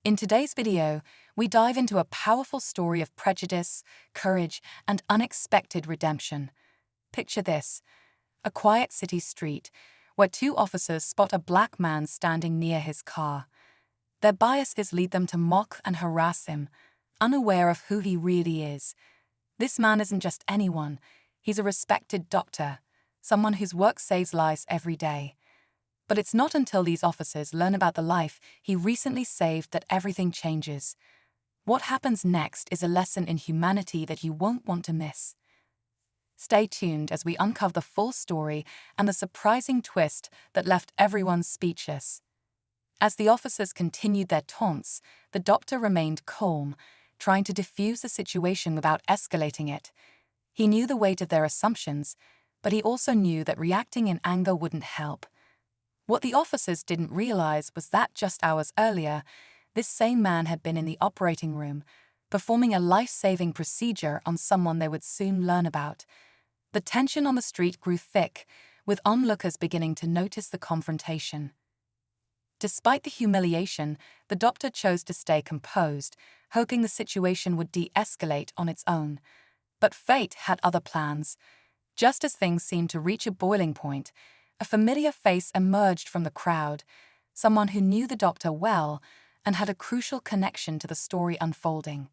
In today's video, we dive into a powerful story of prejudice, courage, and unexpected redemption. Picture this: a quiet city street where two officers spot a black man standing near his car. Their biases lead them to mock and harass him, unaware of who he really is. This man isn't just anyone, he's a respected doctor, someone whose work saves lives every day. But it's not until these officers learn about the life he recently saved that everything changes. What happens next is a lesson in humanity that you won't want to miss. Stay tuned as we uncover the full story and the surprising twist that left everyone speechless. As the officers continued their taunts, the doctor remained calm, trying to defuse the situation without escalating it. He knew the weight of their assumptions, but he also knew that reacting in anger wouldn't help. What the officers didn't realize was that just hours earlier, this same man had been in the operating room, performing a life-saving procedure on someone they would soon learn about. The tension on the street grew thick, with onlookers beginning to notice the confrontation. Despite the humiliation, the doctor chose to stay composed, hoping the situation would de-escalate on its own. But fate had other plans. Just as things seemed to reach a boiling point, a familiar face emerged from the crowd, someone who knew the doctor well and had a crucial connection to the story unfolding.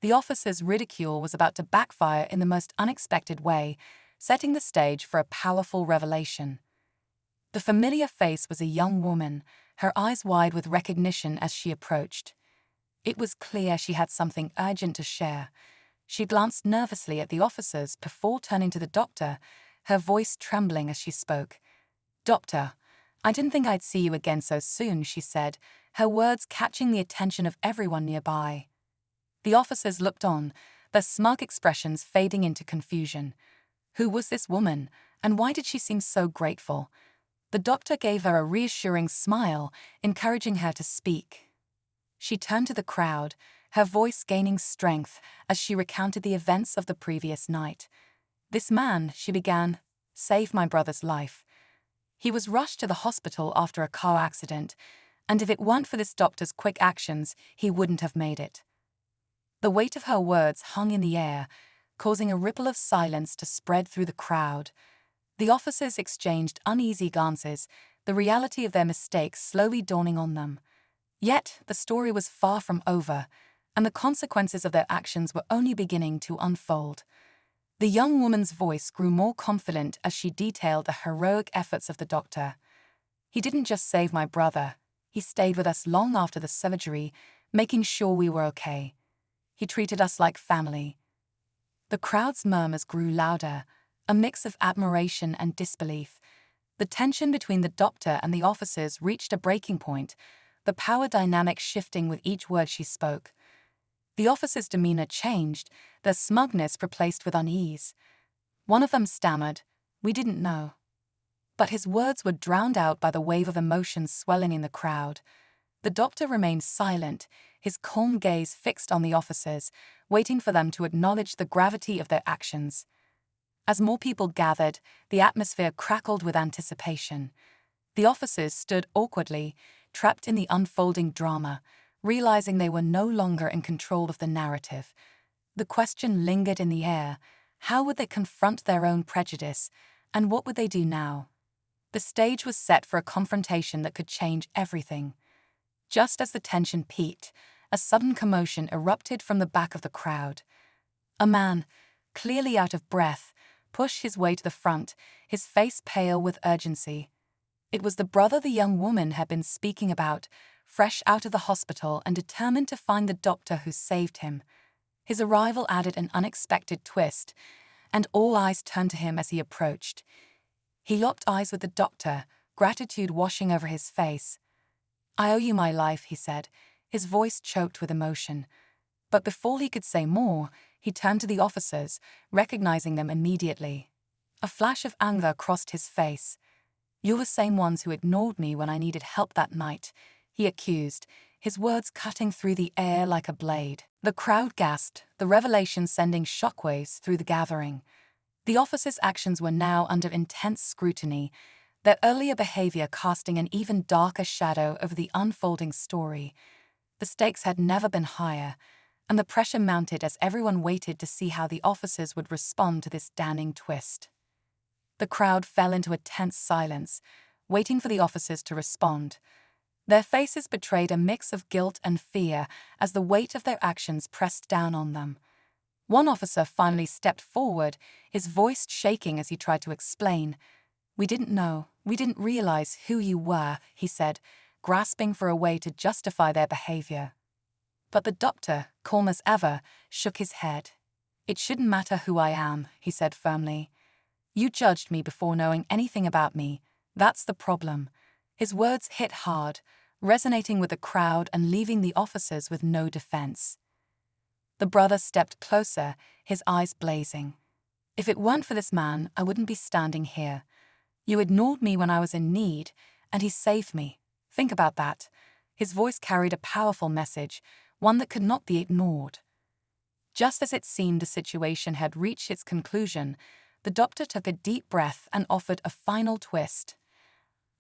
The officer's ridicule was about to backfire in the most unexpected way, setting the stage for a powerful revelation. The familiar face was a young woman, her eyes wide with recognition as she approached. It was clear she had something urgent to share. She glanced nervously at the officers before turning to the doctor, her voice trembling as she spoke. "Doctor, I didn't think I'd see you again so soon," she said, her words catching the attention of everyone nearby. The officers looked on, their smug expressions fading into confusion. Who was this woman, and why did she seem so grateful? The doctor gave her a reassuring smile, encouraging her to speak. She turned to the crowd, her voice gaining strength as she recounted the events of the previous night. "This man," she began, "saved my brother's life. He was rushed to the hospital after a car accident, and if it weren't for this doctor's quick actions, he wouldn't have made it." The weight of her words hung in the air, causing a ripple of silence to spread through the crowd. The officers exchanged uneasy glances, the reality of their mistakes slowly dawning on them. Yet, the story was far from over, and the consequences of their actions were only beginning to unfold. The young woman's voice grew more confident as she detailed the heroic efforts of the doctor. "He didn't just save my brother, he stayed with us long after the surgery, making sure we were okay. He treated us like family." The crowd's murmurs grew louder, a mix of admiration and disbelief. The tension between the doctor and the officers reached a breaking point, the power dynamic shifting with each word she spoke. The officers' demeanor changed, their smugness replaced with unease. One of them stammered, "We didn't know." But his words were drowned out by the wave of emotions swelling in the crowd. The doctor remained silent, his calm gaze fixed on the officers, waiting for them to acknowledge the gravity of their actions. As more people gathered, the atmosphere crackled with anticipation. The officers stood awkwardly, trapped in the unfolding drama, realizing they were no longer in control of the narrative. The question lingered in the air: how would they confront their own prejudice, and what would they do now? The stage was set for a confrontation that could change everything. Just as the tension peaked, a sudden commotion erupted from the back of the crowd. A man, clearly out of breath, pushed his way to the front, his face pale with urgency. It was the brother the young woman had been speaking about, fresh out of the hospital and determined to find the doctor who saved him. His arrival added an unexpected twist, and all eyes turned to him as he approached. He locked eyes with the doctor, gratitude washing over his face. "I owe you my life," he said, his voice choked with emotion. But before he could say more, he turned to the officers, recognizing them immediately. A flash of anger crossed his face. "You're the same ones who ignored me when I needed help that night," he accused, his words cutting through the air like a blade. The crowd gasped, the revelation sending shockwaves through the gathering. The officers' actions were now under intense scrutiny, their earlier behavior casting an even darker shadow over the unfolding story. The stakes had never been higher, and the pressure mounted as everyone waited to see how the officers would respond to this damning twist. The crowd fell into a tense silence, waiting for the officers to respond. Their faces betrayed a mix of guilt and fear as the weight of their actions pressed down on them. One officer finally stepped forward, his voice shaking as he tried to explain. "We didn't know, we didn't realize who you were," he said, grasping for a way to justify their behavior. But the doctor, calm as ever, shook his head. "It shouldn't matter who I am," he said firmly. "You judged me before knowing anything about me. That's the problem." His words hit hard, resonating with the crowd and leaving the officers with no defense. The brother stepped closer, his eyes blazing. "If it weren't for this man, I wouldn't be standing here. You ignored me when I was in need, and he saved me. Think about that." His voice carried a powerful message, one that could not be ignored. Just as it seemed the situation had reached its conclusion, the doctor took a deep breath and offered a final twist.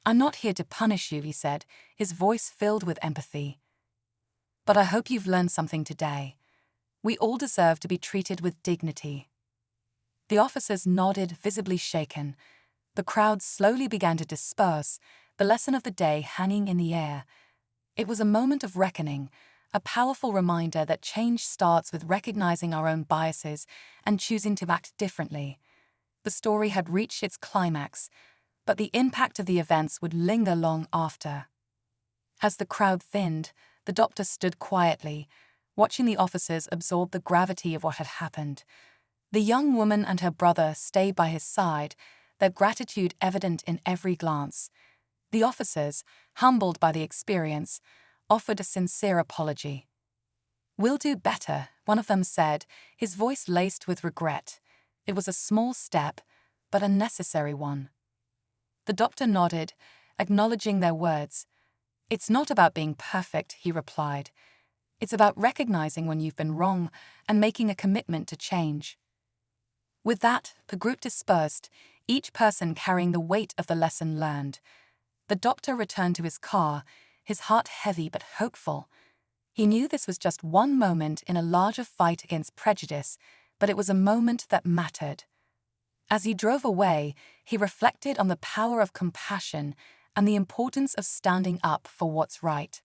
"I'm not here to punish you," he said, his voice filled with empathy. "But I hope you've learned something today. We all deserve to be treated with dignity." The officers nodded, visibly shaken. The crowd slowly began to disperse, the lesson of the day hanging in the air. It was a moment of reckoning, a powerful reminder that change starts with recognizing our own biases and choosing to act differently. The story had reached its climax, but the impact of the events would linger long after. As the crowd thinned, the doctor stood quietly, watching the officers absorb the gravity of what had happened. The young woman and her brother stayed by his side, their gratitude evident in every glance. The officers, humbled by the experience, offered a sincere apology. "We'll do better," one of them said, his voice laced with regret. It was a small step, but a necessary one. The doctor nodded, acknowledging their words. "It's not about being perfect," he replied. "It's about recognizing when you've been wrong and making a commitment to change." With that, the group dispersed, each person carrying the weight of the lesson learned. The doctor returned to his car, his heart heavy but hopeful. He knew this was just one moment in a larger fight against prejudice, but it was a moment that mattered. As he drove away, he reflected on the power of compassion and the importance of standing up for what's right.